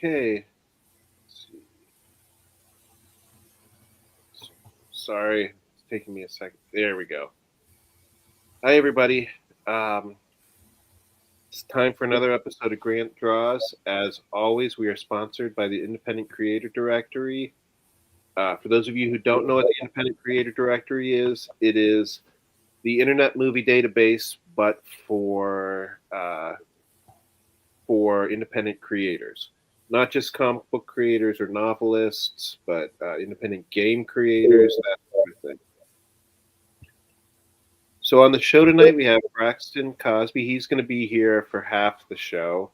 Okay. Let's see. Sorry, it's taking me a second. There we go. Hi, everybody. Um, it's time for another episode of Grant Draws. As always, we are sponsored by the Independent Creator Directory. For those of you who don't know what the Independent Creator Directory is, it is the Internet Movie Database, but for independent creators, not just comic book creators or novelists, but independent game creators, that sort of thing. So on the show tonight, we have Braxton Cosby. He's going to be here for half the show.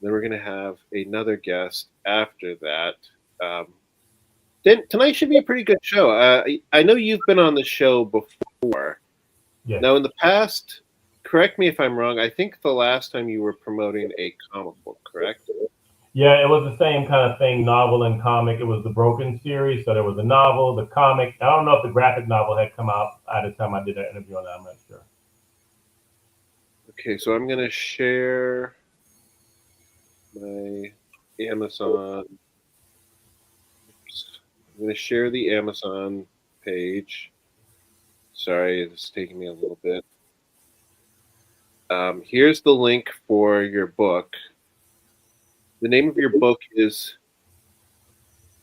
Then we're going to have another guest after that. Then tonight should be a pretty good show. I know you've been on the show before. Yes. Now, in the past, correct me if I'm wrong, I think the last time you were promoting a comic book, correct? Yeah, it was the same kind of thing, novel and comic. It was the Broken series, so there was a novel, the comic. I don't know if the graphic novel had come out at the time I did that interview on that. I'm not sure. Okay, so I'm going to share my Amazon. Oops. I'm going to share the Amazon page. Sorry, it's taking me a little bit. Here's the link for your book. The name of your book is,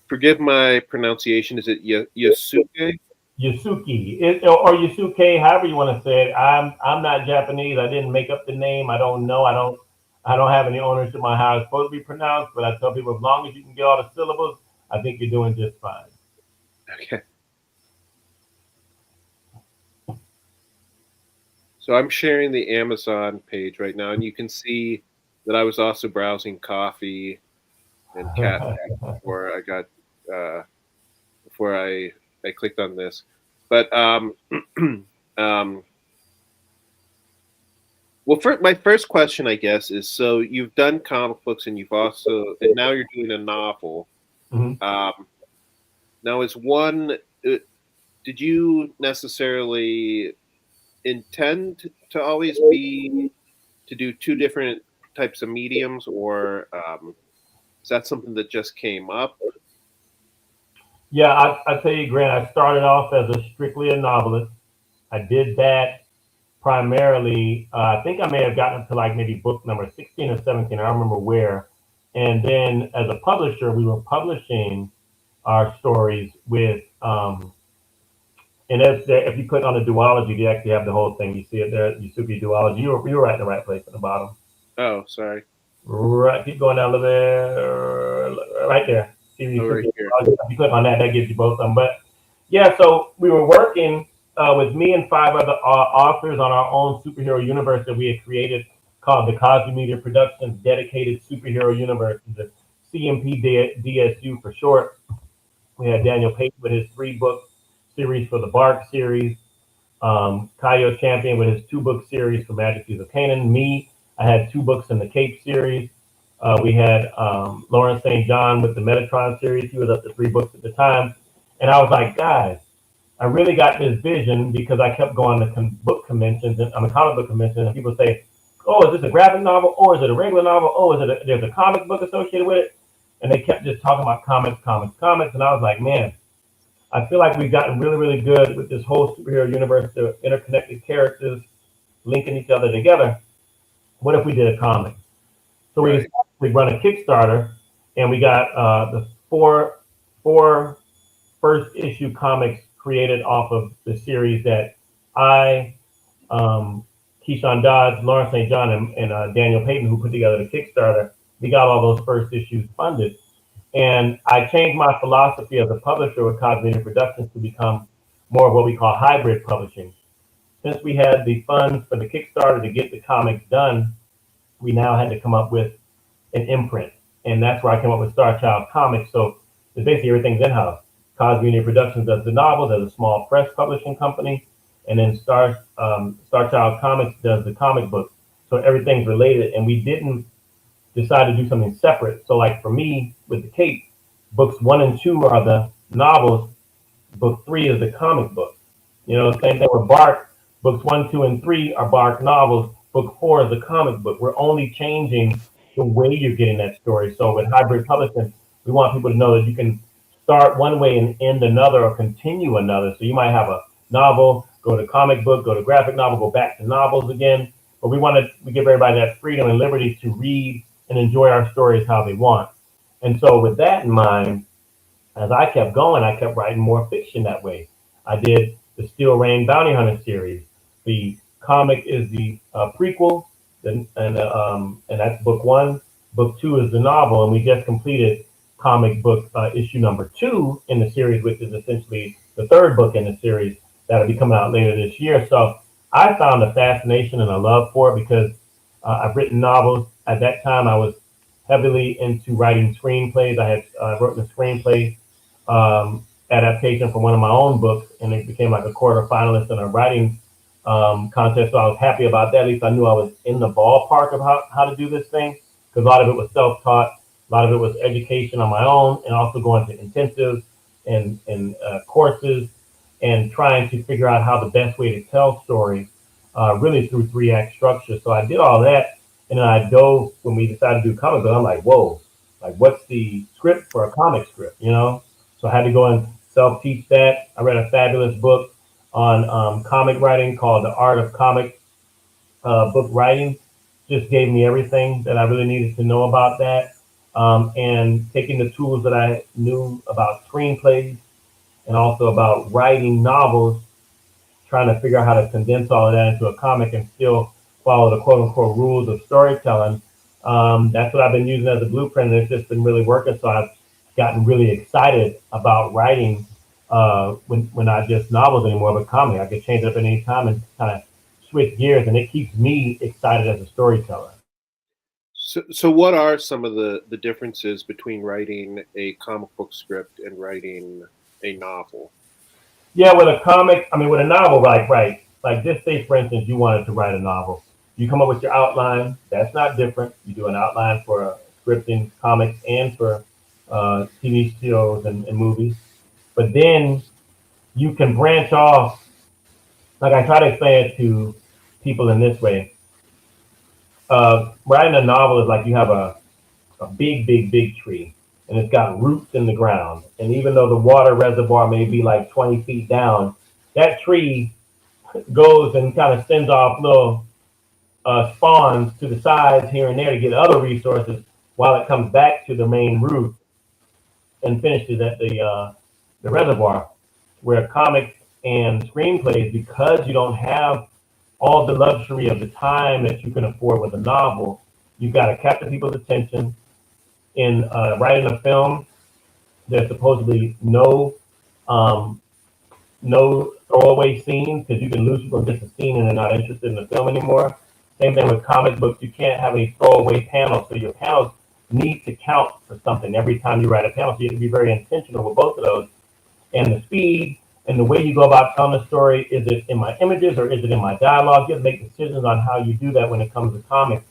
forgive my pronunciation, is it Yasuke? Yasuki, or Yasuke, however you want to say it. I'm not Japanese. I didn't make up the name. I don't know. I don't have any ownership on how it's supposed to be pronounced. But I tell people, as long as you can get all the syllables, I think you're doing just fine. Okay. So I'm sharing the Amazon page right now, and you can see that I was also browsing coffee and cat food before I got before I clicked on this. But well, my first question, I guess, is so you've done comic books, and and now you're doing a novel. Mhm. Now, did you necessarily intend to always to do two different types of mediums, or is that something that just came up? Yeah, I tell you, Grant, I started off as strictly a novelist. I did that primarily. I think I may have gotten up to like maybe book number 16 or 17. I don't remember where. And then as a publisher, we were publishing our stories with, and if you click on the duology, you actually have the whole thing. You see it there, Yusuke duology. You were right in the right place at the bottom. Oh, sorry. Right, keep going down a little bit, right there. See Oh, right Yusuke here. duology. If you click on that, that gives you both of them. But yeah, so we were working with me and five other authors on our own superhero universe that we had created called the Cosby Media Productions Dedicated Superhero Universe, the CMP DSU for short. We had Daniel Payton with his 3-book series for the Bark series, Kaio Champion with his 2-book series for Majesties of Canaan. Me, I had 2 books in the Cape series. We had Lawrence St. John with the Metatron series. He was up to 3 books at the time. And I was like, guys, I really got this vision because I kept going to book conventions and comic book conventions, and people say, "Oh, is this a graphic novel? Or is it a regular novel? Oh, there's a comic book associated with it?" And they kept just talking about comics, comics, comics, and I was like, man, I feel like we've gotten really, really good with this whole superhero universe, the interconnected characters linking each other together. What if we did a comic? So Right. we run a Kickstarter, and we got the four first issue comics created off of the series that I, Keyshawn Dodds, Lawrence St. John, and Daniel Payton, who put together the Kickstarter, we got all those first issues funded. And I changed my philosophy as a publisher with Cosby Media Productions to become more of what we call hybrid publishing. Since we had the funds for the Kickstarter to get the comics done, we now had to come up with an imprint. And that's where I came up with Star Child Comics. So it's basically everything's in-house. Cosby Media Productions does the novels as a small press publishing company, and then Star Child Comics does the comic books. So everything's related, and we didn't decide to do something separate. So like for me, with the Cape, books 1 and 2 are the novels, book 3 is the comic book. You know, same thing with Bark, books 1, 2, and 3 are Bark novels, book 4 is the comic book. We're only changing the way you're getting that story. So with hybrid publishing, we want people to know that you can start one way and end another or continue another. So you might have a novel, go to comic book, go to graphic novel, go back to novels again. But we give everybody that freedom and liberty to read and enjoy our stories how they want. And so with that in mind, as I kept going, I kept writing more fiction that way. I did the Steel Rain Bounty Hunter series. The comic is the prequel, and that's book one. Book two is the novel, and we just completed comic book issue number two in the series, which is essentially the third book in the series that'll be coming out later this year. So I found a fascination and a love for it because I've written novels. At that time, I was heavily into writing screenplays. I had written a screenplay adaptation from one of my own books, and it became like a quarter finalist in a writing contest. So I was happy about that. At least I knew I was in the ballpark of how to do this thing, because a lot of it was self-taught, a lot of it was education on my own, and also going to intensives and courses and trying to figure out how the best way to tell stories, really through 3-act structure. So I did all that, and then I dove when we decided to do comic book. I'm like, whoa, like what's the script for a comic script, you know? So I had to go and self-teach that. I read a fabulous book on comic writing called The Art of Comic Book Writing. Just gave me everything that I really needed to know about that. And taking the tools that I knew about screenplays and also about writing novels, trying to figure out how to condense all of that into a comic and still follow the quote unquote rules of storytelling. That's what I've been using as a blueprint, and it's just been really working. So I've gotten really excited about writing when not just novels anymore, but comic. I can change it up at any time and kind of switch gears, and it keeps me excited as a storyteller. So what are some of the differences between writing a comic book script and writing a novel? Yeah, with a comic, I mean, with a novel, like just say, for instance, you wanted to write a novel. You come up with your outline. That's not different. You do an outline for scripting, comics, and for TV shows and movies. But then you can branch off. Like I try to explain it to people in this way. Writing a novel is like you have a big, big, big tree, and it's got roots in the ground. And even though the water reservoir may be like 20 feet down, that tree goes and kind of sends off little spawns to the sides here and there to get other resources while it comes back to the main root and finishes at the reservoir. Where comics and screenplays, because you don't have all the luxury of the time that you can afford with a novel, you've got to capture people's attention. In writing a film, there's supposedly um, no throwaway scenes, because you can lose people in just a scene and they're not interested in the film anymore. Same thing with comic books. You can't have any throwaway panels. So your panels need to count for something every time you write a panel. So you have to be very intentional with both of those. And the speed and the way you go about telling the story, is it in my images or is it in my dialogue? You have to make decisions on how you do that when it comes to comics.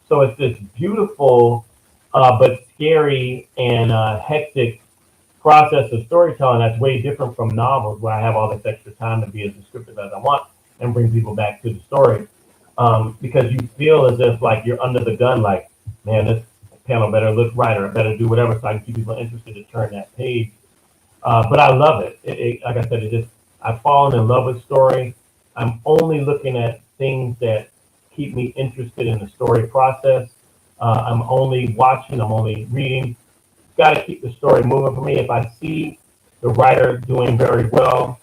So it's this beautiful but scary and hectic process of storytelling that's way different from novels, where I have all this extra time to be as descriptive as I want and bring people back to the story. Because you feel as if like you're under the gun, like, man, this panel better look right or better do whatever so I can keep people interested to turn that page. But I love it. Like I said, I've fallen in love with story. I'm only looking at things that keep me interested in the story process. I'm only watching, I'm only reading. Got to keep the story moving for me. If I see the writer doing very well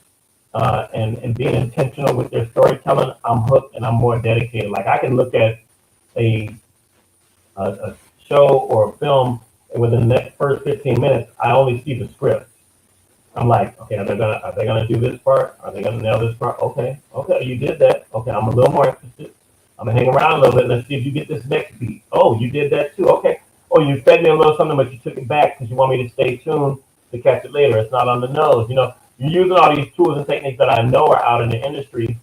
and being intentional with their storytelling, I'm hooked and I'm more dedicated. Like I can look at a, a show or a film, and within the next first 15 minutes, I only see the script. I'm like, okay, are they gonna do this part? Are they gonna nail this part? Okay, you did that. Okay, I'm a little more interested. I'm gonna hang around a little bit. Let's see if you get this next beat. Oh, you did that too. Okay. Oh, you fed me a little something, but you took it back because you want me to stay tuned to catch it later. It's not on the nose. You know, you're using all these tools and techniques that I know are out in the industry,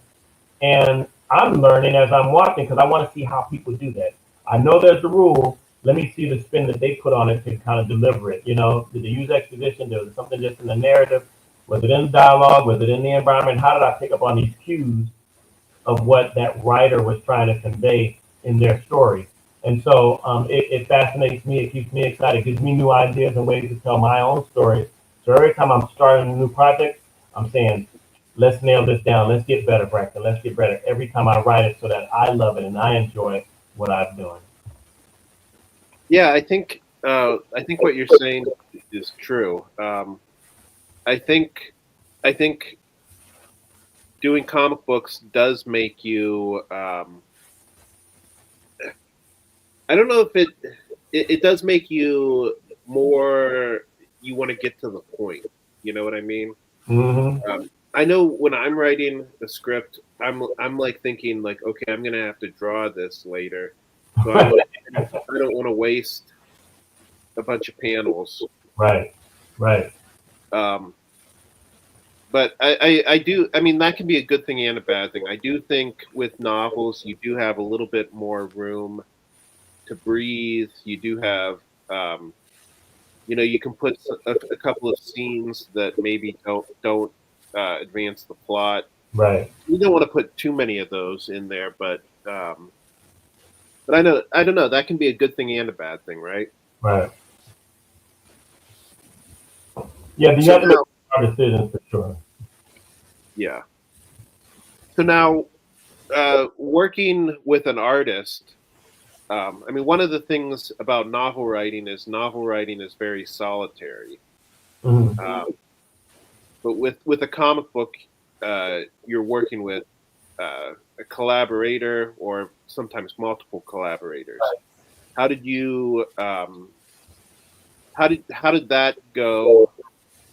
and I'm learning as I'm watching because I want to see how people do that. I know there's the rule. Let me see the spin that they put on it to kind of deliver it. You know, did they use exposition? Was it something just in the narrative? Was it in the dialogue? Was it in the environment? How did I pick up on these cues of what that writer was trying to convey in their story? And so it fascinates me. It keeps me excited. It gives me new ideas and ways to tell my own stories. So every time I'm starting a new project, I'm saying, let's nail this down. Let's get better, Braxton. Let's get better. Every time I write it so that I love it and I enjoy what I'm doing. Yeah, I think what you're saying is true. I think I think doing comic books does make you. I don't know if it does make you more. You want to get to the point. You know what I mean? Hmm. I know when I'm writing a script, I'm like thinking like, okay, I'm gonna have to draw this later, so I don't want to waste a bunch of panels. Right, right, Um, but I do. I mean, that can be a good thing and a bad thing. I do think with novels, you do have a little bit more room to breathe. You do have, um, you can put a couple of scenes that maybe don't advance the plot. right, You don't want to put too many of those in there, but I don't know. That can be a good thing and a bad thing, right? right. Yeah, you So have to make now, hard decisions for sure. yeah. So now, working with an artist. I mean, one of the things about novel writing is very solitary. Hmm. Um, but with a comic book, you're working with a collaborator or sometimes multiple collaborators. How did you how did that go?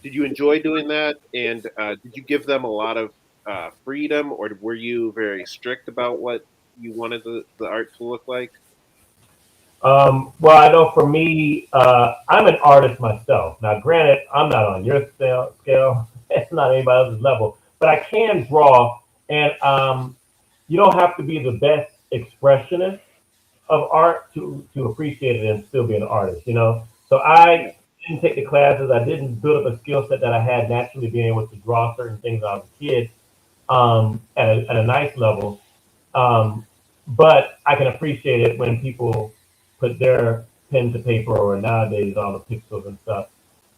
Did you enjoy doing that? And did you give them a lot of freedom, or were you very strict about what you wanted the art to look like? Well, I know for me, I'm an artist myself. Now, granted, I'm not on your scale, it's not anybody else's level, but I can draw, and you don't have to be the best expressionist of art to appreciate it and still be an artist, you know? So Yeah. I didn't take the classes. I didn't build up a skill set that I had naturally being able to draw certain things when I was a kid at a nice level. Um, but I can appreciate it when people put their pen to paper or nowadays all the pixels and stuff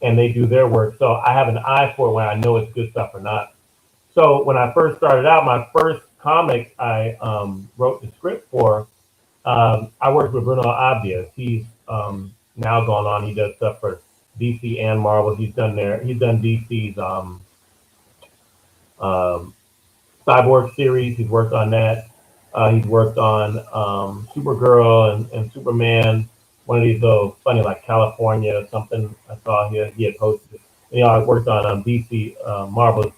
and they do their work. So I have an eye for it when I know it's good stuff or not. So when I first started out, my first comic I wrote the script for, I worked with Bruno Abdias. He's now gone on. He does stuff for DC and Marvel. He's done DC's um, Cyborg series. He's worked on that. He's worked on Supergirl and Superman. One of these little funny like California or something. I saw he had posted. You know, I worked on DC Marvel's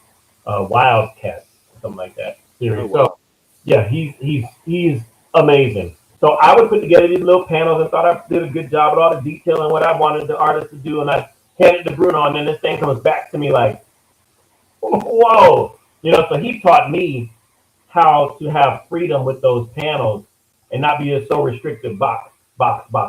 Wildcat, something like that Oh series. So wow. yeah, he's amazing. So I would put together these little panels and thought I did a good job with all the detail and what I wanted the artist to do, and I handed it to Bruno, and then this thing comes back to me like, whoa, you know. So he taught me how to have freedom with those panels and not be so restricted box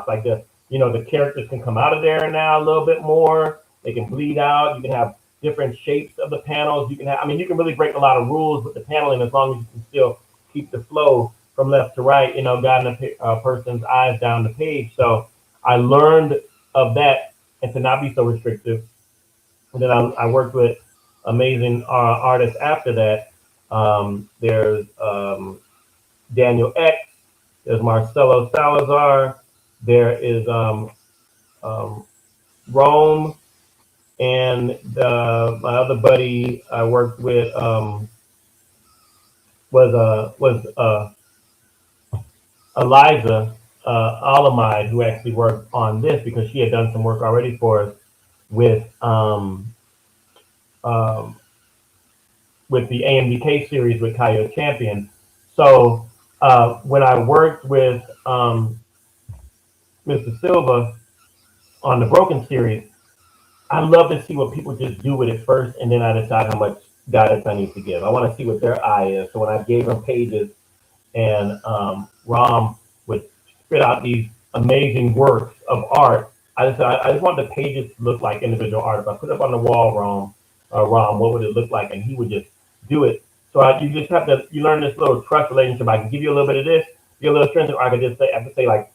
like the the characters can come out of there now a little bit more. They can bleed out. You can have different shapes of the panels. You can have, I mean, you can really break a lot of rules with the paneling as long as you can still keep the flow from left to right, guiding a person's eyes down the page. So I learned of that and to not be so restrictive. And then I worked with amazing artists after that. There's Daniel X. There's Marcelo Salazar. There is um, Rome, and my other buddy I worked with was Eliza Alamide, who actually worked on this because she had done some work already for us with um, with the AMDK series with Coyote Champion. So when I worked with Mr. Silva on the Broken series, I love to see what people just do with it first, and then I decide how much guidance I need to give. I want to see what their eye is. So when I gave them pages, and Rom would spit out these amazing works of art, I just want the pages to look like individual art. If I put it up on the wall, Rom, what would it look like? And he would just do it. So you just have to you learn this little trust relationship. I can give you a little bit of this, give a little strength, or I could just say I could say like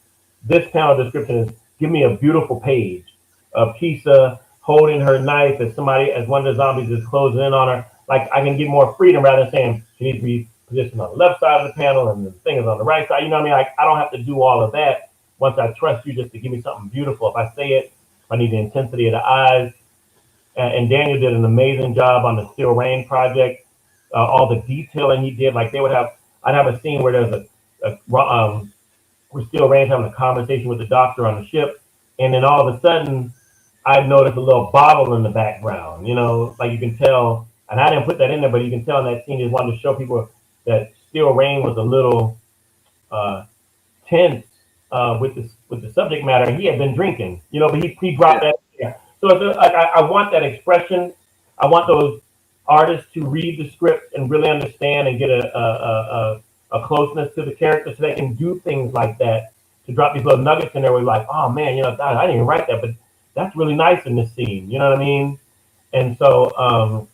this panel description is give me a beautiful page of Kisa holding her knife as one of the zombies is closing in on her. Like I can get more freedom rather than saying she needs to be positioned on the left side of the panel and the thing is on the right side. You know what I mean? Like I don't have to do all of that once I trust you just to give me something beautiful. If I say it, if I need the intensity of the eyes. And Daniel did an amazing job on the Steel Rain project. All the detailing he did, like I'd have a scene where there's we're Steel Rain having a conversation with the doctor on the ship, and then all of a sudden, I noticed a little bottle in the background. You know, like you can tell, and I didn't put that in there, but you can tell in that scene just wanted to show people that Steel Rain was a little uh, tense with the subject matter. He had been drinking, you know, but he dropped Yeah. that. Yeah. So it's like I want that expression. I want those artists to read the script and really understand and get a closeness to the character, so they can do things like that to drop these little nuggets in there. Where you're like, oh man, you know, I didn't even write that, but that's really nice in this scene. You know what I mean? And so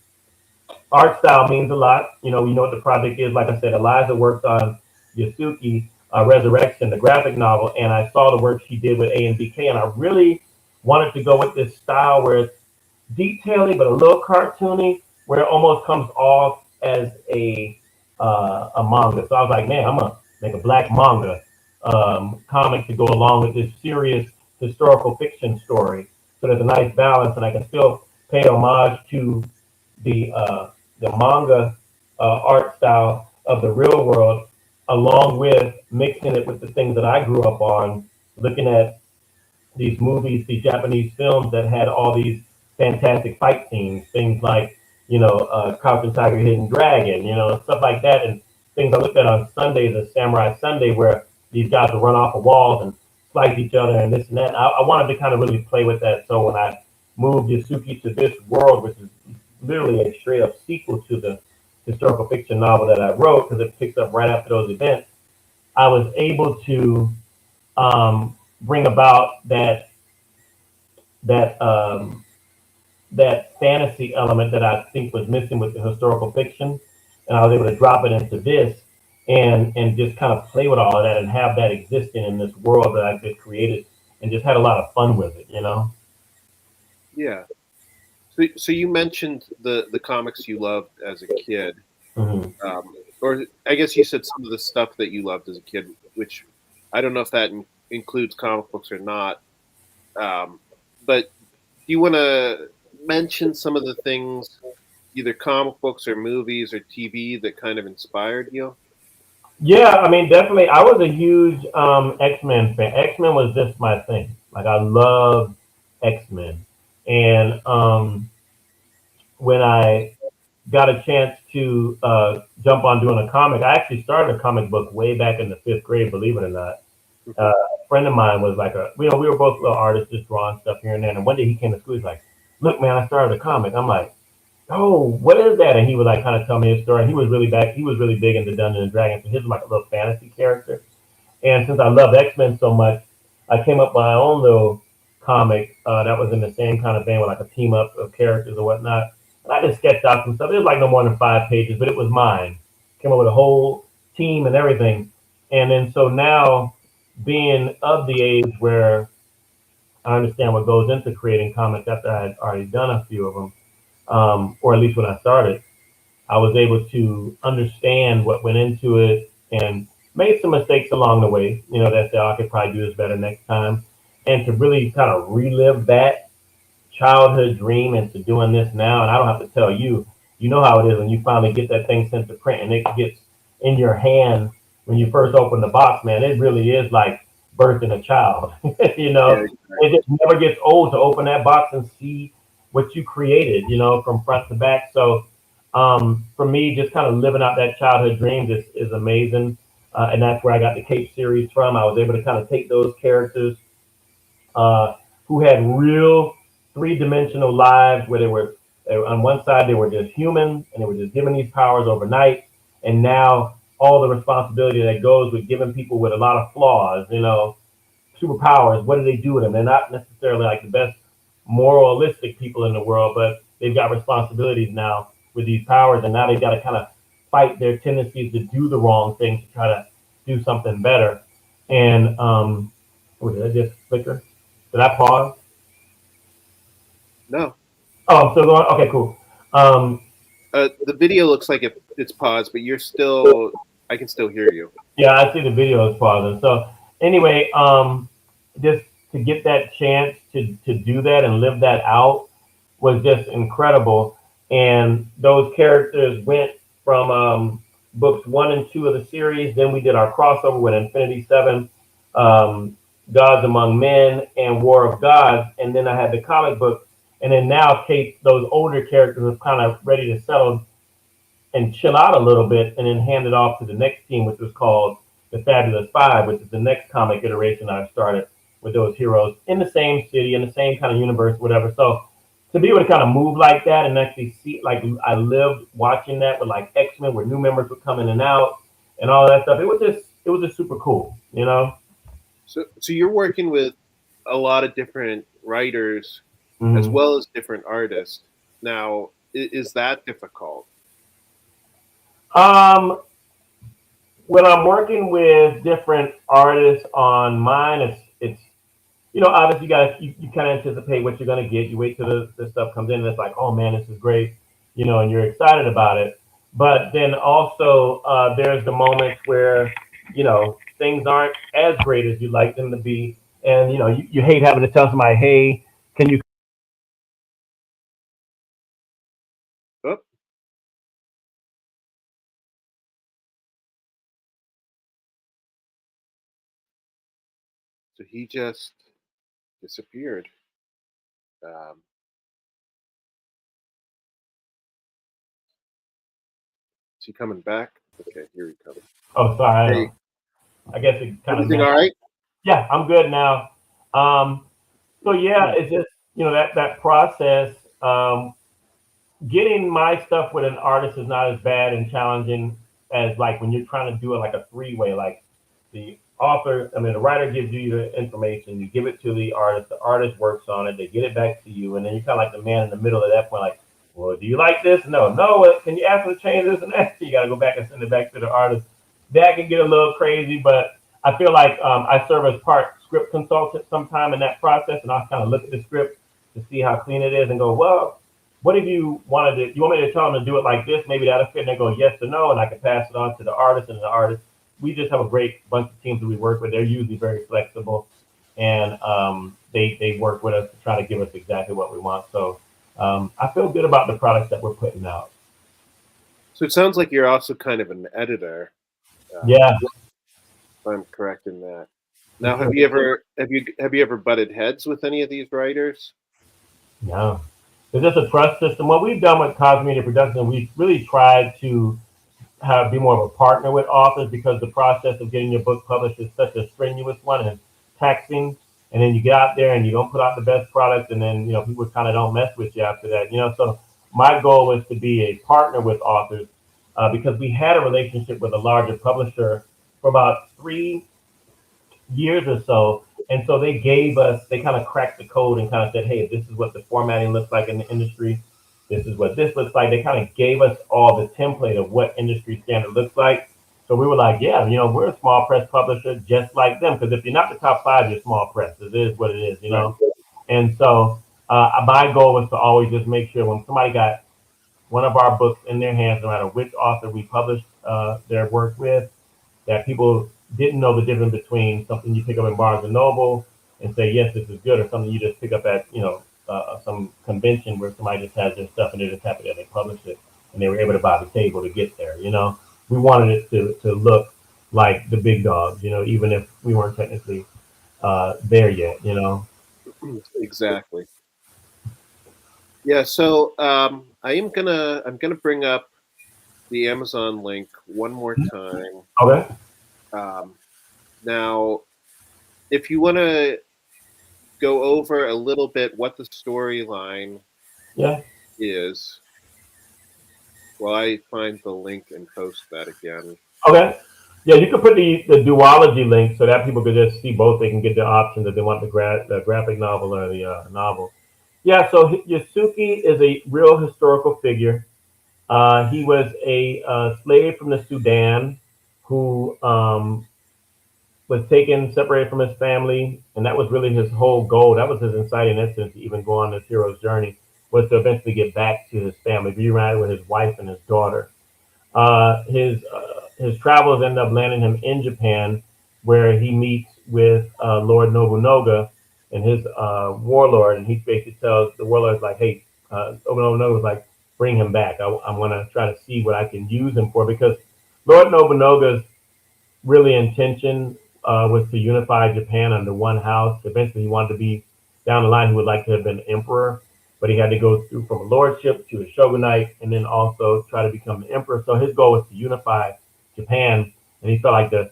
art style means a lot. You know what the project is. Like I said, Eliza worked on Yasuki Resurrection, the graphic novel, and I saw the work she did with A and BK, and I really wanted to go with this style where it's detailing but a little cartoony, where it almost comes off as a manga. So I was like, man, I'm gonna make a black manga comic to go along with this serious historical fiction story. So there's a nice balance, and I can still pay homage to the manga art style of the real world, along with mixing it with the things that I grew up on, looking at these movies, these Japanese films that had all these fantastic fight scenes, things like, Crouching Tiger, Hidden Dragon, stuff like that, and things I looked at on Sundays, a Samurai Sunday, where these guys would run off of walls and slice each other and this and that. I wanted to kind of really play with that. So when I moved Yasuki to this world, which is literally a straight up sequel to the historical fiction novel that I wrote, because it picks up right after those events, I was able to bring about that that fantasy element that I think was missing with the historical fiction, and I was able to drop it into this and just kind of play with all of that and have that existing in this world that I just created, and just had a lot of fun with it. Yeah. So you mentioned the comics you loved as a kid, Mm-hmm. or I guess you said some of the stuff that you loved as a kid, which I don't know if that includes comic books or not. But do you want to mention some of the things, either comic books or movies or TV, that kind of inspired you? Yeah, I mean, definitely. I was a huge X-Men fan. X-Men was just my thing. Like, I loved X-Men. And when I got a chance to jump on doing a comic, I actually started a comic book way back in the fifth grade, believe it or not. A friend of mine was like, we were both little artists, just drawing stuff here and there. And one day he came to school, he's like, look, man, I started a comic. I'm like, oh, what is that? And he would like kind of tell me his story. He was really big into Dungeons and Dragons. So his was like a little fantasy character. And since I love X-Men so much, I came up with my own little comic that was in the same kind of vein, with like a team up of characters or whatnot. And I just sketched out some stuff. It was like no more than 5 pages, but it was mine. Came up with a whole team and everything. And then so now, being of the age where I understand what goes into creating comics after I had already done a few of them, or at least when I started, I was able to understand what went into it and made some mistakes along the way, that say, oh, I could probably do this better next time. And to really kind of relive that childhood dream into doing this now. And I don't have to tell you, you know how it is when you finally get that thing sent to print and it gets in your hand when you first open the box, man. It really is like birthing a child. Yeah, It just never gets old to open that box and see what you created, from front to back. So for me, just kind of living out that childhood dream is amazing. And that's where I got the Cape series from. I was able to kind of take those characters who had real three-dimensional lives, where on one side they were just human and they were just given these powers overnight, and now all the responsibility that goes with giving people with a lot of flaws, superpowers. What do they do with them? They're not necessarily like the best moralistic people in the world, but they've got responsibilities now with these powers, and now they've got to kind of fight their tendencies to do the wrong thing to try to do something better. And Oh, did I just flicker? Did I pause? No. Oh, I'm still going. Okay, cool. Um, The video looks like it's paused, but you're still. I can still hear you. yeah, I see the video is pausing. So anyway, just to get that chance to do that and live that out was just incredible. And those characters went from books 1 and 2 of the series. Then we did our crossover with Infinity Seven, um, Gods Among Men, and War of Gods. And then I had the comic book. And then now Kate, those older characters are kind of ready to settle and chill out a little bit, and then hand it off to the next team, which was called the Fabulous Five, which is the next comic iteration I've started with those heroes in the same city, in the same kind of universe, whatever. So to be able to kind of move like that and actually see, like I lived watching that with like X-Men, where new members would come in and out and all that stuff. It was just super cool, you know. So you're working with a lot of different writers as Mm-hmm. well as different artists. Now, is that difficult? Um, when I'm working with different artists on mine, it's obviously you kind of anticipate what you're going to get. You wait till the stuff comes in, and it's like, oh man, this is great, and you're excited about it. But then also, there's the moments where, things aren't as great as you'd like them to be. And, you hate having to tell somebody, hey, can you? Oh, so he just disappeared. Um, is he coming back? Okay, here he comes. Oh, sorry. Hey, I guess it kind of everything messed. all right? Yeah, I'm good now. So yeah, it's just, that process. Getting my stuff with an artist is not as bad and challenging as like when you're trying to do it like a three-way. Like the writer gives you the information, you give it to the artist works on it, they get it back to you, and then you're kind of like the man in the middle at that point, like, well, do you like this? No, can you ask them to change this and that? You got to go back and send it back to the artist. That can get a little crazy, but I feel like I serve as part script consultant sometime in that process, and I kind of look at the script to see how clean it is and go, well, what if you wanted to, you want me to tell them to do it like this? Maybe that'll fit. And they go yes or no, and I can pass it on to the artist, and the artist. We just have a great bunch of teams that we work with. They're usually very flexible, and they work with us to try to give us exactly what we want. So I feel good about the products that we're putting out. So it sounds like you're also kind of an editor. Yeah. If I'm correct in that. Now, have you ever butted heads with any of these writers? Yeah. It's just a trust system. What we've done with Cosby Media Production, we've really tried to be more of a partner with authors because the process of getting your book published is such a strenuous one and taxing. And then you get out there and you don't put out the best product, and then people kind of don't mess with you after that. So my goal was to be a partner with authors because we had a relationship with a larger publisher for about 3 years or so. And so they kind of cracked the code and kind of said, hey, this is what the formatting looks like in the industry. This is what this looks like. They kind of gave us all the template of what industry standard looks like. So we were like, yeah, we're a small press publisher just like them. Because if you're not the top five, you're small press. It is what it is. Right. And so my goal was to always just make sure when somebody got one of our books in their hands, no matter which author we published their work with, that people didn't know the difference between something you pick up in Barnes and Noble and say, yes, this is good, or something you just pick up at, some convention where somebody just has their stuff and they're just happy that they published it and they were able to buy the table to get there. We wanted it to look like the big dogs, even if we weren't technically there yet. Exactly. Yeah. So I'm gonna bring up the Amazon link one more time. Okay. Um, Now, if you want to go over a little bit what the storyline Yeah. is, while I find the link and post that again. Okay. Yeah, you can put the duology link so that people could just see both. They can get the option that they want the graphic novel or the novel. Yeah, so Yasuki is a real historical figure. He was a slave from the Sudan who was taken, separated from his family, and that was really his whole goal. That was his inciting incident to even go on this hero's journey, was to eventually get back to his family, reunite with his wife and his daughter. His travels end up landing him in Japan, where he meets with Lord Nobunaga and his warlord, and he basically tells the warlord like, "Hey, Nobunaga's like, bring him back. I'm gonna try to see what I can use him for because Lord Nobunaga's really intention was to unify Japan under one house. Eventually, he wanted to be down the line. He would like to have been emperor, but he had to go through from a lordship to a shogunate, and then also try to become the emperor. So his goal was to unify Japan, and he felt like the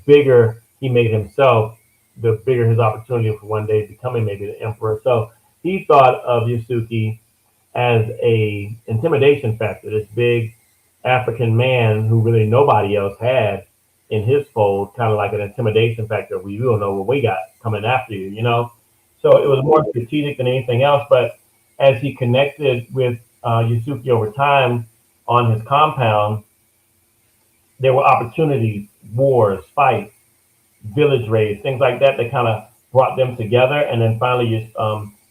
bigger he made himself, the bigger his opportunity for one day becoming maybe the emperor. So he thought of Yasuki as a intimidation factor, this big African man who really nobody else had in his fold, kind of like an intimidation factor. We don't know what we got coming after you, you know. So it was more strategic than anything else. But as he connected with Yasuki over time on his compound, there were opportunities, wars, fights, village raids, things like that that kind of brought them together. And then finally,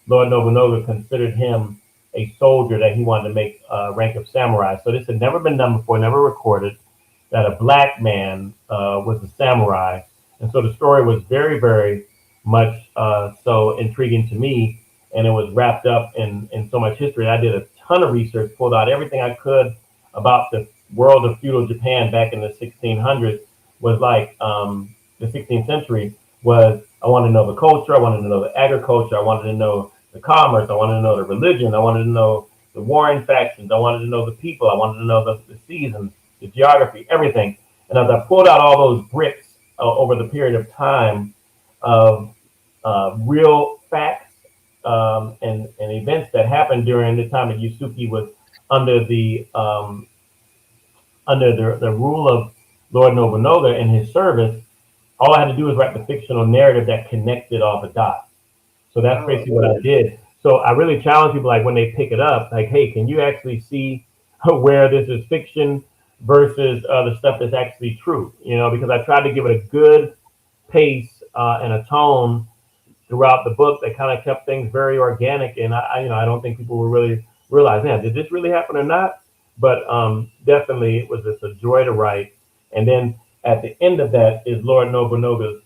Lord Nobunaga considered him a soldier that he wanted to make rank of samurai. So this had never been done before, never recorded, that a black man was a samurai. And so the story was very, very much so intriguing to me. And it was wrapped up in so much history. I did a ton of research, pulled out everything I could about the world of feudal Japan back in the 1600s. Was like the 16th century was, I wanted to know the culture, I wanted to know the agriculture, I wanted to know the commerce, I wanted to know the religion, I wanted to know the warring factions, I wanted to know the people, I wanted to know the seasons, the geography, everything. And as I pulled out all those bricks over the period of time of real facts and events that happened during the time that Yusuke was under the rule of Lord Nobunaga in his service, all I had to do was write the fictional narrative that connected all the dots. So that's basically what I did. So I really challenge people, like when they pick it up, like, hey, can you actually see where this is fiction versus the stuff that's actually true? You know, because I tried to give it a good pace and a tone throughout the book that kind of kept things very organic. And I don't think people will really realize, man, did this really happen or not? But definitely, it was just a joy to write. And then at the end of that is Lord Nobunaga's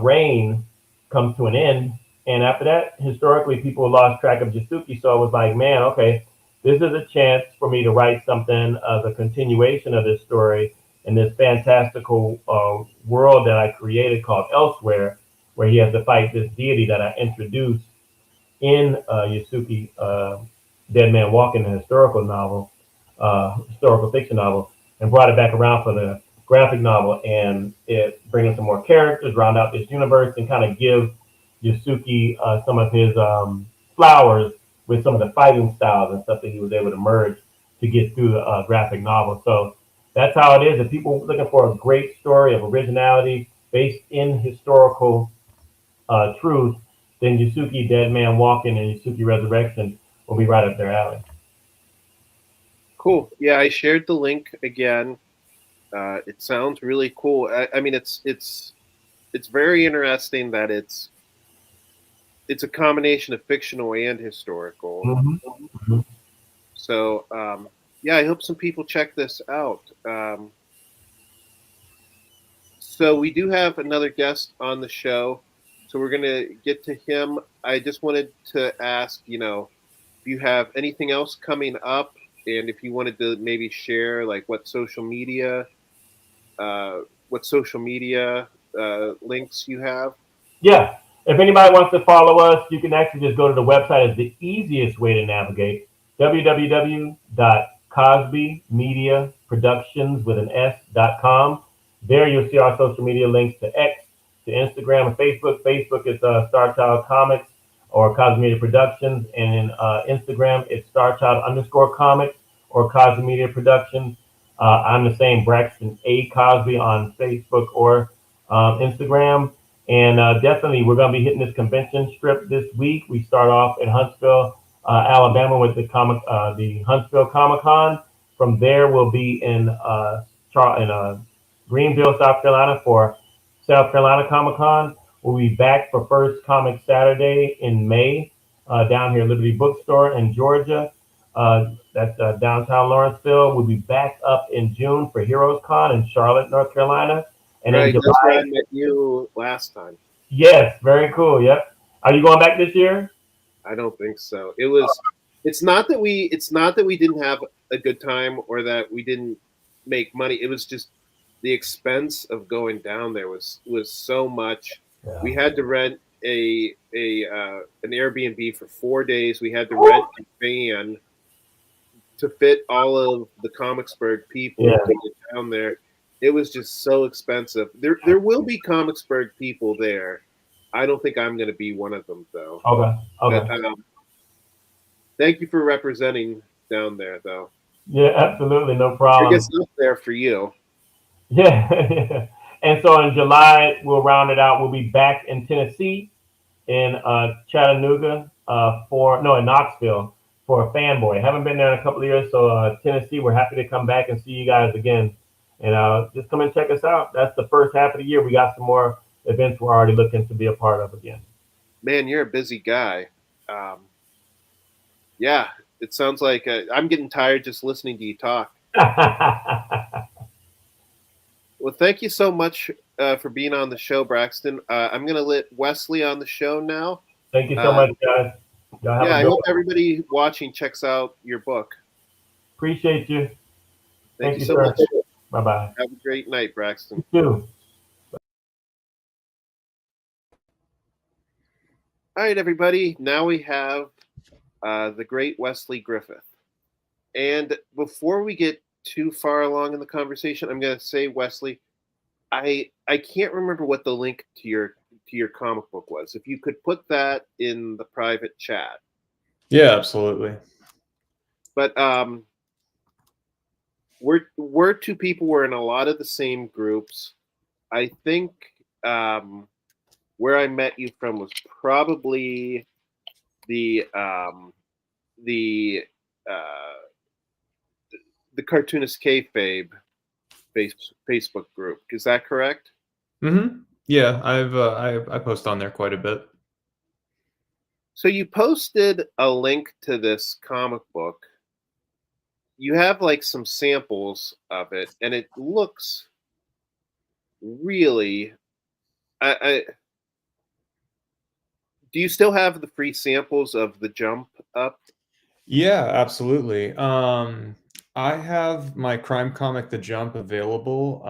reign comes to an end. And after that, historically, people lost track of Yasuki. So I was like, man, okay, this is a chance for me to write something as a continuation of this story in this fantastical world that I created called Elsewhere, where he has to fight this deity that I introduced in Yasuki, Dead Man Walking, the historical fiction novel, and brought it back around for the graphic novel, and it brings some more characters, round out this universe, and kind of give Yasuki some of his flowers with some of the fighting styles and stuff that he was able to merge to get through the graphic novel. So that's how it is. If people are looking for a great story of originality based in historical truth, then Yasuki Dead Man Walking and Yasuki Resurrection will be right up their alley. Cool. Yeah, I shared the link again. It sounds really cool. I mean, it's very interesting that it's a combination of fictional and historical. Mm-hmm. So yeah, I hope some people check this out. So we do have another guest on the show, so we're gonna get to him. I just wanted to ask, if you have anything else coming up, and if you wanted to maybe share like uh, what social media links you have. Yeah. If anybody wants to follow us, you can actually just go to the website. It's the easiest way to navigate. www.cosbymediaproductions with an S.com. There you'll see our social media links to X, to Instagram and Facebook. Facebook is Star Child Comics or Cosby Media Productions. And Instagram, it's Star Child _ Comics or Cosby Media Productions. I'm the same, Braxton A. Cosby on Facebook or Instagram. And definitely, we're going to be hitting this convention strip this week. We start off in Huntsville, Alabama, with the Huntsville Comic Con. From there, we'll be in Greenville, South Carolina, for South Carolina Comic Con. We'll be back for First Comic Saturday in May down here at Liberty Bookstore in Georgia. That's downtown Lawrenceville. We'll be back up in June for Heroes Con in Charlotte, North Carolina. And Right, in that's where I July, met you last time. yes, very cool. Yep. Are you going back this year? I don't think so. It's not that we didn't have a good time or that we didn't make money. It was just the expense of going down there was so much. Yeah. We had to rent an Airbnb for 4 days. We had to rent a van to fit all of the Comicsburg people Yeah. to get down there. It was just so expensive. There will be Comicsburg people there. I don't think I'm going to be one of them though. Okay. Okay. But, thank you for representing down there, though. Yeah, absolutely, no I problem. guess up there for you. Yeah. And so in July, we'll round it out. We'll be back in Tennessee, in Chattanooga, in Knoxville for a fanboy. Haven't been there in a couple of years, so Tennessee, we're happy to come back and see you guys again. And just come and check us out. That's the first half of the year. We got some more events we're already looking to be a part of again. Man, you're a busy guy. Yeah, it sounds like I'm getting tired just listening to you talk. Well, thank you so much for being on the show, Braxton. I'm going to let Wesley on the show now. Thank you so much, guys. Yeah, I hope everybody watching checks out your book. Appreciate you. Thank you so much. Bye-bye. Have a great night, Braxton. You too. All right, everybody. Now we have the great Wesley Griffith. And before we get too far along in the conversation, I'm going to say, Wesley, I can't remember what the link to your comic book was. If you could put that in the private chat. Yeah, absolutely. But we're two people. We're in a lot of the same groups. I think where I met you from was probably the cartoonist kayfabe Facebook group. Is that correct? Mm-hmm. Yeah, I post on there quite a bit. So you posted a link to this comic book. You have like some samples of it, and it looks really. Do you still have the free samples of the Jump up? Yeah, absolutely. I have my crime comic, The Jump, available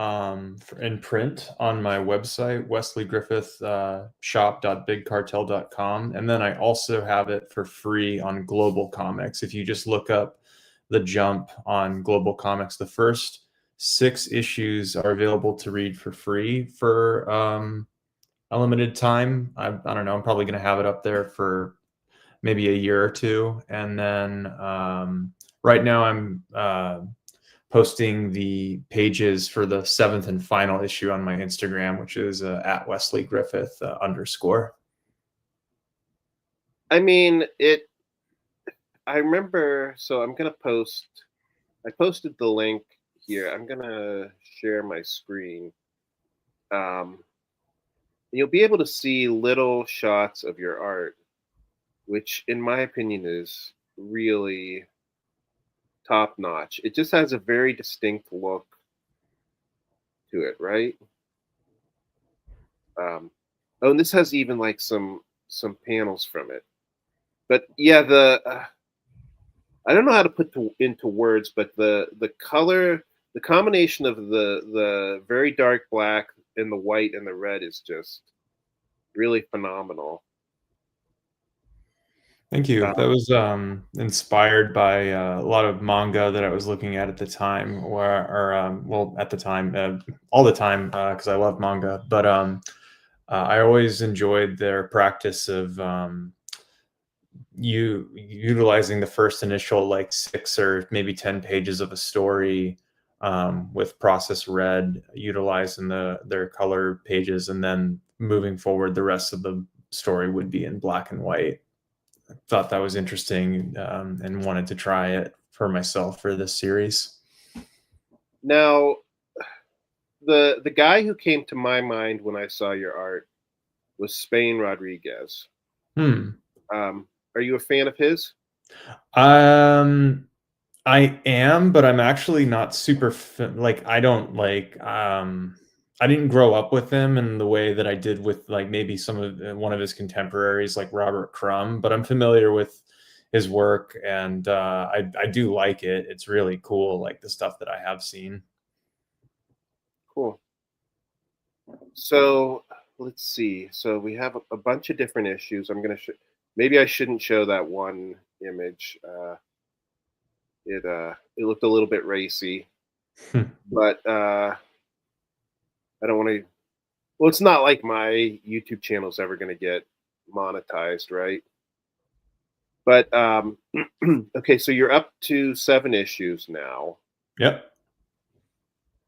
in print on my website, wesley.griffith.shop.bigcartel.com. And then I also have it for free on Global Comics. If you just look up The Jump on Global Comics, the first 6 issues are available to read for free for a limited time. I don't know. I'm probably going to have it up there for maybe a year or two. And then right now I'm posting the pages for the 7th and final issue on my Instagram, which is at Wesley Griffith _. I mean, I remember, so I'm going to I posted the link here. I'm going to share my screen. You'll be able to see little shots of your art, which in my opinion is really top notch. It just has a very distinct look to it, right? Oh, and this has even like some panels from it. But yeah, I don't know how to put into words, but the color, the combination of the very dark black and the white and the red is just really phenomenal. Thank you. That was inspired by a lot of manga that I was looking at the time, all the time, because I love manga. But I always enjoyed their practice of utilizing the first initial like 6 or maybe 10 pages of a story with process red, utilizing their color pages, and then moving forward, the rest of the story would be in black and white. I thought that was interesting and wanted to try it for myself for this series. Now, the guy who came to my mind when I saw your art was Spain Rodriguez. Hmm. Are you a fan of his? Um, I am, but I'm actually not super like I don't like I didn't grow up with him in the way that I did with like maybe some of one of his contemporaries like Robert Crumb, but I'm familiar with his work and I do like it. It's really cool, like the stuff that I have seen. Cool. So let's see. So we have a bunch of different issues. I'm gonna maybe I shouldn't show that one image. It looked a little bit racy, but I don't want to. Well, it's not like my YouTube channel's ever gonna get monetized, right? But okay, so you're up to 7 issues now. Yep.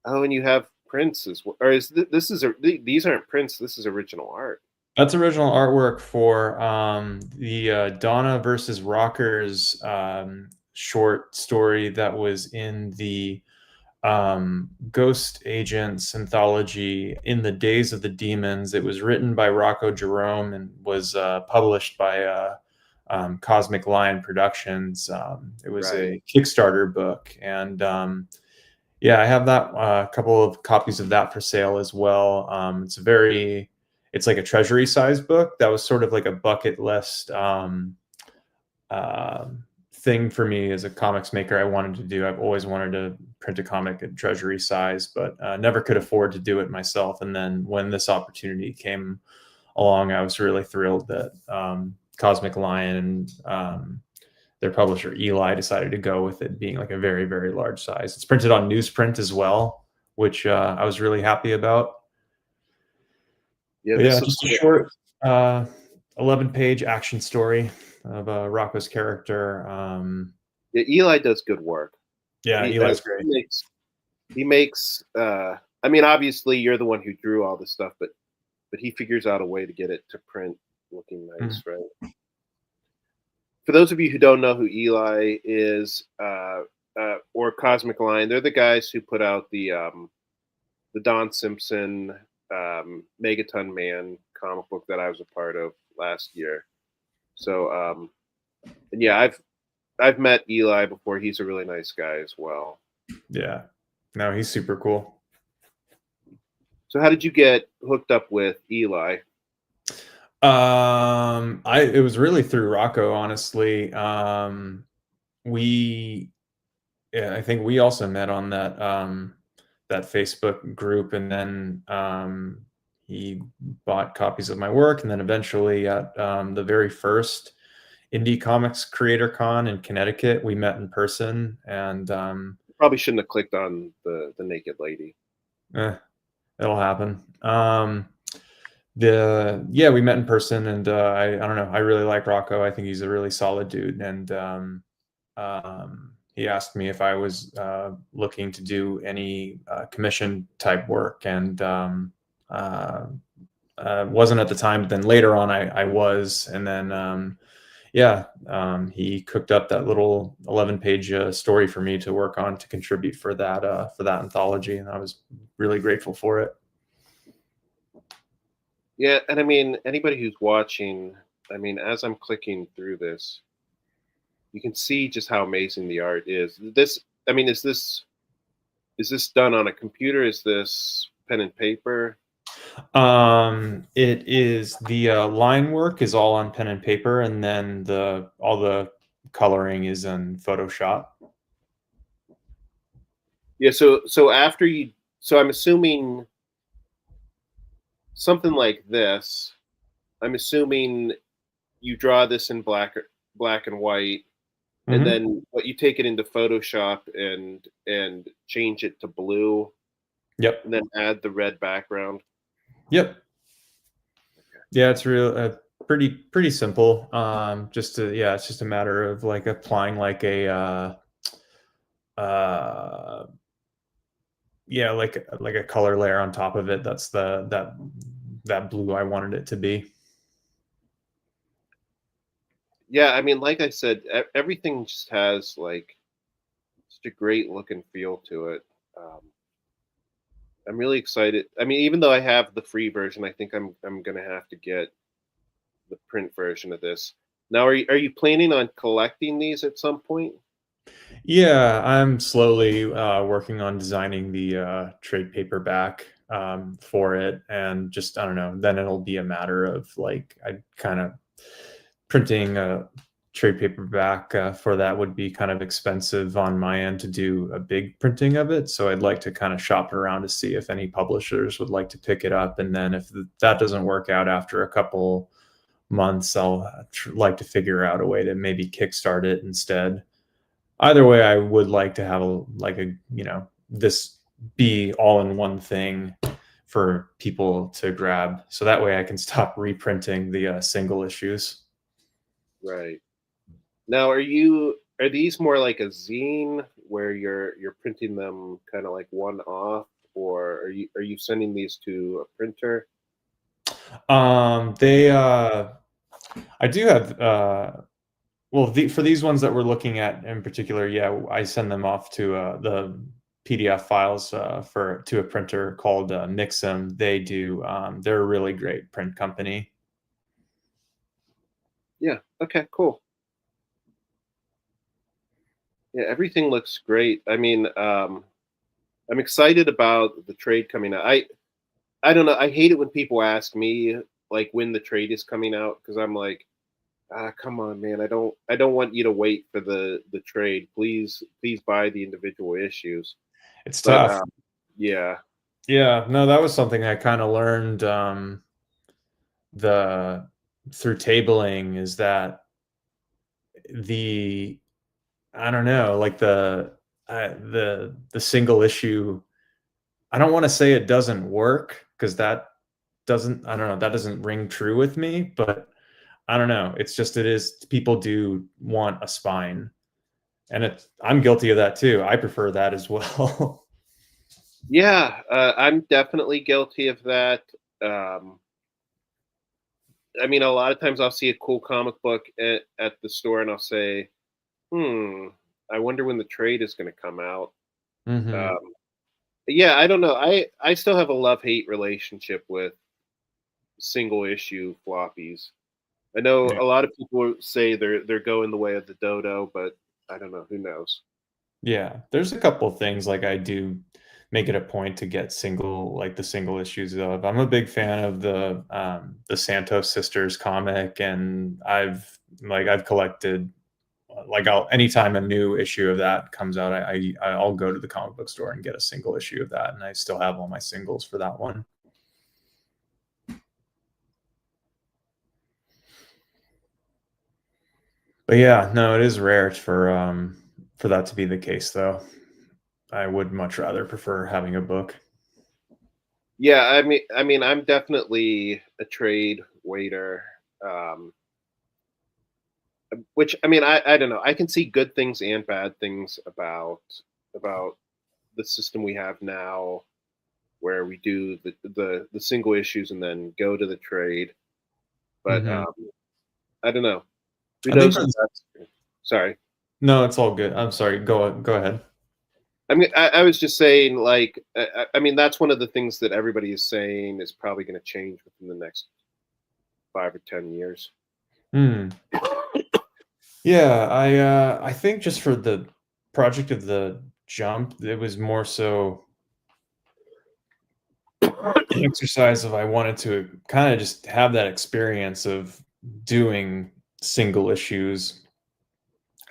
Oh, and you have prints as well. Or this is these aren't prints. This is original art. That's original artwork for the Donna versus Rockers short story that was in the Ghost Agents anthology in the Days of the Demons. It was written by Rocco Jerome and was published by Cosmic Lion Productions. It was Right. a Kickstarter book, and yeah, I have that couple of copies of that for sale as well. It's like a treasury size book. That was sort of like a bucket list uh, thing for me as a comics maker. I wanted to do. I've always wanted to print a comic at treasury size, but never could afford to do it myself. And then when this opportunity came along, I was really thrilled that Cosmic Lion and their publisher Eli decided to go with it being like a very, very large size. It's printed on newsprint as well, which I was really happy about. Yeah, But this yeah, looks just a good. short 11-page action story of Rocco's character. Yeah, Eli does good work. Yeah, He Eli's great. he makes. I mean, obviously, you're the one who drew all this stuff, but he figures out a way to get it to print looking nice, right? For those of you who don't know who Eli is, or Cosmic Lion, they're the guys who put out the Don Simpson Megaton Man comic book that I was a part of last year. So, and yeah, I've met Eli before. He's a really nice guy as well. Yeah, no, he's super cool. So, how did you get hooked up with Eli? It was really through Rocco, honestly. Yeah, I think we also met on that Facebook group, and then he bought copies of my work, and then eventually at the very first Indie Comics Creator Con in Connecticut, we met in person, and Probably shouldn't have clicked on the naked lady. it'll happen. We met in person, and I don't know, I really like Rocco. I think he's a really solid dude, and he asked me if I was looking to do any commission type work, and wasn't at the time, but then later on I was, and then he cooked up that little 11-page story for me to work on to contribute for that anthology, and I was really grateful for it. Yeah, and I mean, anybody who's watching, I mean, as I'm clicking through this, you can see just how amazing the art is. I mean, is this done on a computer? Is this pen and paper? It is the line work is all on pen and paper, and then all the coloring is in Photoshop. Yeah. So after you, so I'm assuming something like this. I'm assuming you draw this in black and white, and then what, you take it into Photoshop and change it to blue. Yep. And then add the red background. Yep. Yeah, it's pretty simple. It's just a matter of like applying like a like a color layer on top of it. That's that blue I wanted it to be. Yeah, I mean, like I said, everything just has like such a great look and feel to it. I'm really excited. I mean, even though I have the free version, I think I'm gonna have to get the print version of this. Now, are you planning on collecting these at some point? Yeah, I'm slowly working on designing the trade paperback for it, and just I don't know. Then it'll be a matter of like I kind of printing a trade paperback for that would be kind of expensive on my end to do a big printing of it. So I'd like to kind of shop around to see if any publishers would like to pick it up, and then if that doesn't work out after a couple months, I'll like to figure out a way to maybe kickstart it instead. Either way, I would like to have this be all in one thing for people to grab, so that way I can stop reprinting the single issues. Right. Now, are these more like a zine where you're printing them kind of like one off, or are you sending these to a printer? They I do have well, for these ones that we're looking at in particular, yeah, I send them off to the PDF files to a printer called Mixam. They're a really great print company. Yeah. Okay. Cool. Yeah, everything looks great. I mean, I'm excited about the trade coming out. I don't know. I hate it when people ask me like when the trade is coming out because I'm like, come on, man. I don't want you to wait for the trade. Please buy the individual issues. It's But tough. yeah, Yeah, no, that was something I kind of learned the through tabling is that the I don't know, like the single issue. I don't want to say it doesn't work because I don't know, that doesn't ring true with me, but I don't know. It's just it is people do want a spine, and I'm guilty of that too. I prefer that as well. yeah. I'm definitely guilty of that. Um, I mean, a lot of times I'll see a cool comic book at the store, and I'll say, "Hmm, I wonder when the trade is going to come out." Hmm. Um, yeah, I don't know. I still have a love hate relationship with single issue floppies. I know Yeah. a lot of people say they're going the way of the dodo, but I don't know. Who knows? Yeah, there's a couple of things like I do make it a point to get the single issues of. I'm a big fan of the Santos sisters comic, and I've collected like I'll anytime a new issue of that comes out, I'll go to the comic book store and get a single issue of that, and I still have all my singles for that one. But yeah, no, it is rare for that to be the case though. I would much rather prefer having a book. Yeah, I mean, I'm definitely a trade waiter. Um, which I mean, I don't know. I can see good things and bad things about the system we have now, where we do the single issues and then go to the trade. But Hmm. I don't know. Who I think knows if that's that's sorry. no, it's all good. I'm sorry. Go ahead. I mean, I was just saying, like, I mean, that's one of the things that everybody is saying is probably going to change within the next 5 or 10 years. Hmm. Yeah, I think just for the project of the jump, it was more so an exercise of I wanted to kind of just have that experience of doing single issues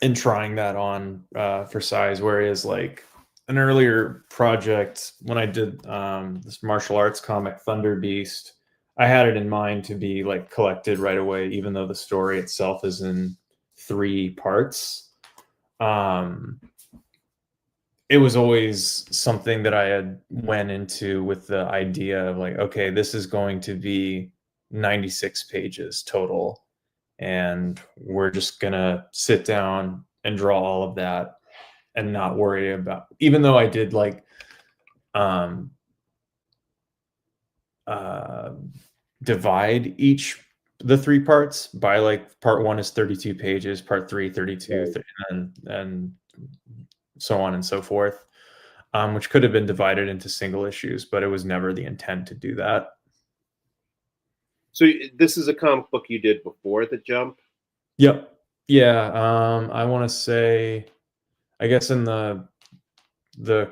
and trying that on for size. Whereas like an earlier project when I did this martial arts comic Thunder Beast, I had it in mind to be like collected right away, even though the story itself is in 3 parts. Um, it was always something that I had went into with the idea of like, okay, this is going to be 96 pages total, and we're just gonna sit down and draw all of that and not worry about. Even though I did like um, uh, divide the 3 parts by like part one is 32 pages, part three 32, Right. and so on and so forth. which could have been divided into single issues, but it was never the intent to do that. So this is a comic book you did before the Jump? Yep. Yeah. I want to say, I guess in the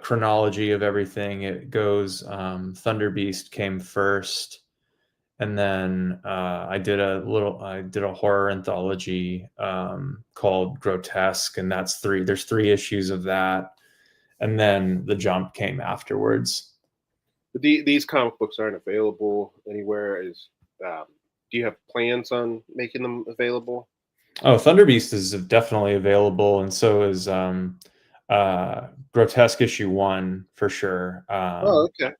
chronology of everything, it goes Thunder Beast came first, and then I did a horror anthology called Grotesque, and there's 3 issues of that, and then the Jump came afterwards. These comic books aren't available anywhere. Do you have plans on making them available? Oh, Thunder Beast is definitely available, and so is Grotesque issue 1 for sure. Oh, okay.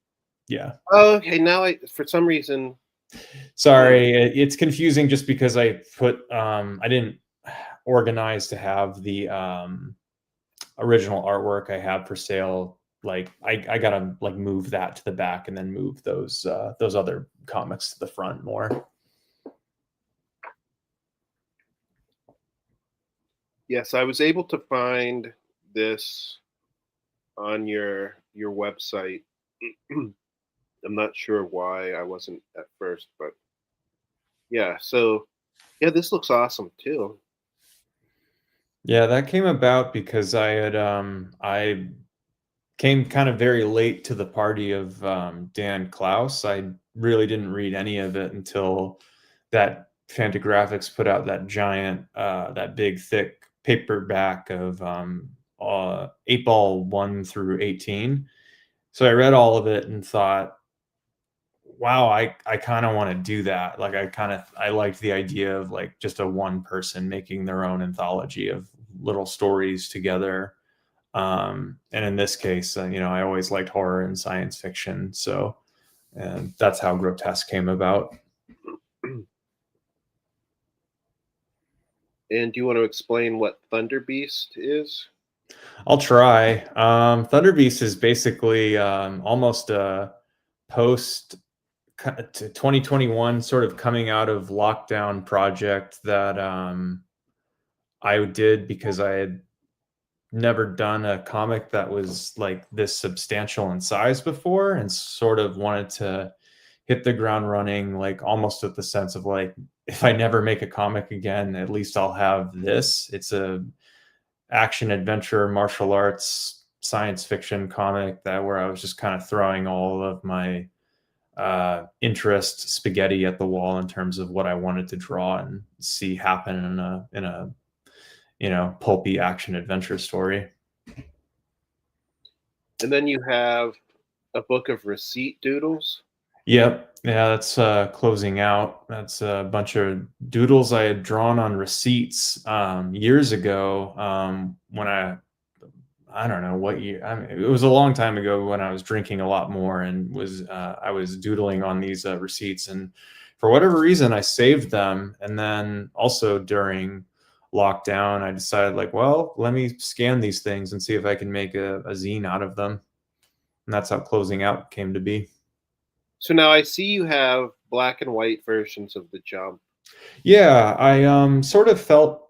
Yeah. Oh, okay. Now for some reason. Sorry, it's confusing just because I didn't organize to have the original artwork I have for sale. Like I gotta like move that to the back and then move those other comics to the front more. Yes, I was able to find this on your website. I'm not sure why I wasn't at first, but yeah. So yeah, this looks awesome too. Yeah, that came about because I came kind of very late to the party of Dan Klaus. I really didn't read any of it until that Fantagraphics put out that giant, that big, thick paperback of 8-Ball 1 through 18. So I read all of it and thought, wow, I kind of want to do that. Like I liked the idea of like just a one person making their own anthology of little stories together. And in this case, I always liked horror and science fiction. So, and that's how Grotesque came about. And do you want to explain what Thunder Beast is? I'll try. Thunder Beast is basically almost a post 2021 sort of coming out of lockdown project that I did because I had never done a comic that was like this substantial in size before, and sort of wanted to hit the ground running, like almost with the sense of like, if I never make a comic again, at least I'll have this. It's a action adventure martial arts science fiction comic that where I was just kind of throwing all of my interest spaghetti at the wall in terms of what I wanted to draw and see happen in a pulpy action adventure story. And then you have a book of receipt doodles. Yep. Yeah, that's closing out. That's a bunch of doodles I had drawn on receipts years ago when I don't know what year. I mean, it was a long time ago when I was drinking a lot more and I was doodling on these receipts, and for whatever reason I saved them. And then also during lockdown, I decided like, well, let me scan these things and see if I can make a zine out of them. And that's how closing out came to be. So now I see you have black and white versions of the Jump. Yeah, I sort of felt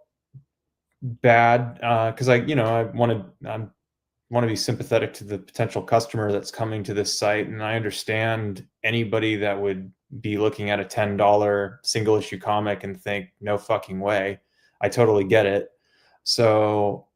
bad because I want to be sympathetic to the potential customer that's coming to this site, and I understand anybody that would be looking at a $10 single issue comic and think, no fucking way. I totally get it. So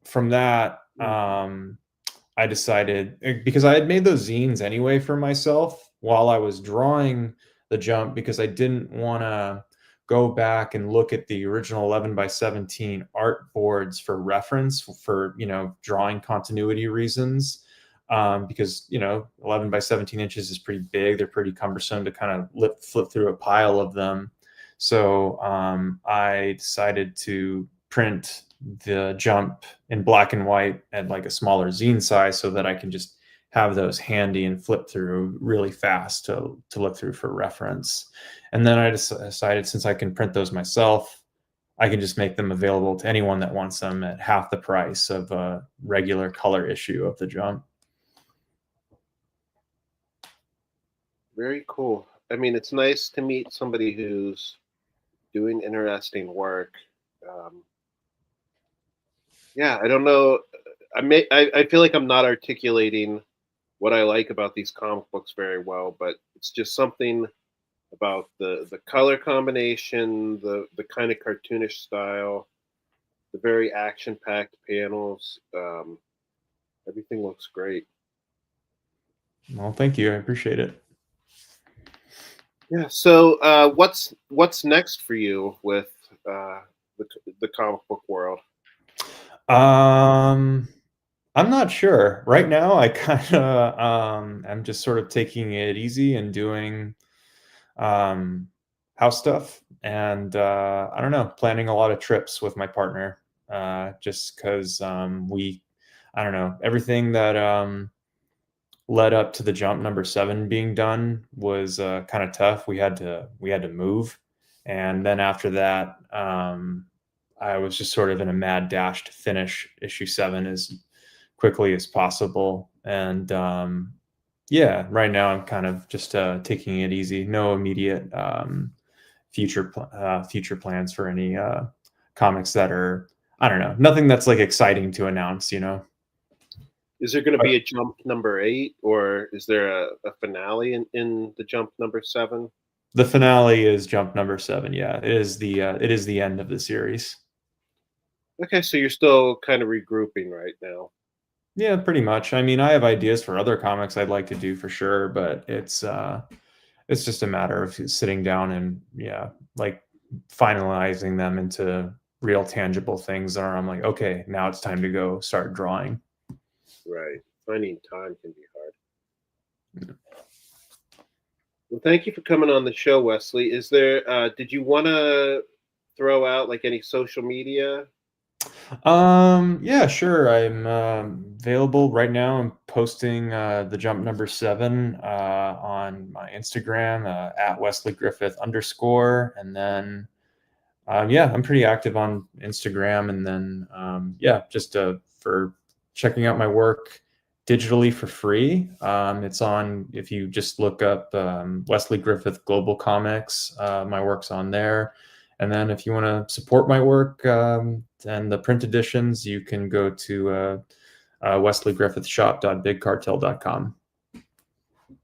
from that, I decided, because I had made those zines anyway for myself while I was drawing the Jump, because I didn't want to go back and look at the original 11x17 art boards for reference for, drawing continuity reasons. Because, 11x17 is pretty big. They're pretty cumbersome to kind of flip through a pile of them. So I decided to print the Jump in black and white at like a smaller zine size so that I can just have those handy and flip through really fast to look through for reference. And then I decided, since I can print those myself, I can just make them available to anyone that wants them at half the price of a regular color issue of the Jump. Very cool. I mean, it's nice to meet somebody who's doing interesting work. Yeah, I don't know. I feel like I'm not articulating what I like about these comic books very well, but it's just something about the color combination, the kind of cartoonish style, the very action-packed panels. Everything looks great. Well, thank you. I appreciate it. Yeah. So, what's next for you with the comic book world? I'm not sure. Right now, I kind of I'm just sort of taking it easy and doing house stuff, and I don't know, planning a lot of trips with my partner. Just because I don't know, everything that led up to the jump number 7 being done was kind of tough. We had to move, and then after that, I was just sort of in a mad dash to finish issue 7 as quickly as possible. And yeah, right now I'm kind of just taking it easy. No immediate future plans for any comics that are, I don't know, nothing that's like exciting to announce. Is there going to be a jump number 8, or is there a finale in the jump number 7? The finale is jump number 7. Yeah, it is the end of the series. Okay, so you're still kind of regrouping right now. Yeah, pretty much. I mean, I have ideas for other comics I'd like to do for sure, but it's just a matter of sitting down and, yeah, like finalizing them into real tangible things. Or I'm like, okay, now it's time to go start drawing. Right. Finding time can be hard. Well, thank you for coming on the show, Wesley. Is there did you want to throw out like any social media? Yeah, sure. I'm available right now. I'm posting the jump number 7 on my Instagram at Wesley Griffith _, and then yeah, I'm pretty active on Instagram, and then yeah, just for checking out my work digitally for free. It's on, if you just look up Wesley Griffith Global Comics, my work's on there. And then if you want to support my work and the print editions, you can go to wesleygriffithshop.bigcartel.com.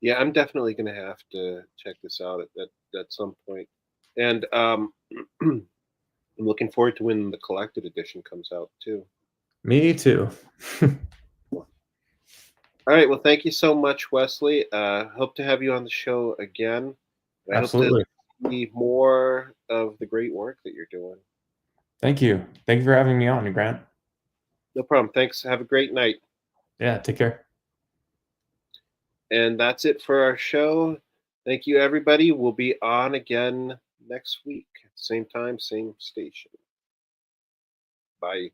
Yeah, I'm definitely going to have to check this out at some point. And I'm looking forward to when the collected edition comes out too. Me too. All right. Well, thank you so much, Wesley. Hope to have you on the show again. I Absolutely. hope to see more of the great work that you're doing. Thank you. Thank you for having me on, Grant. No problem. Thanks. Have a great night. Yeah, take care. And that's it for our show. Thank you, everybody. We'll be on again next week. Same time, same station. Bye.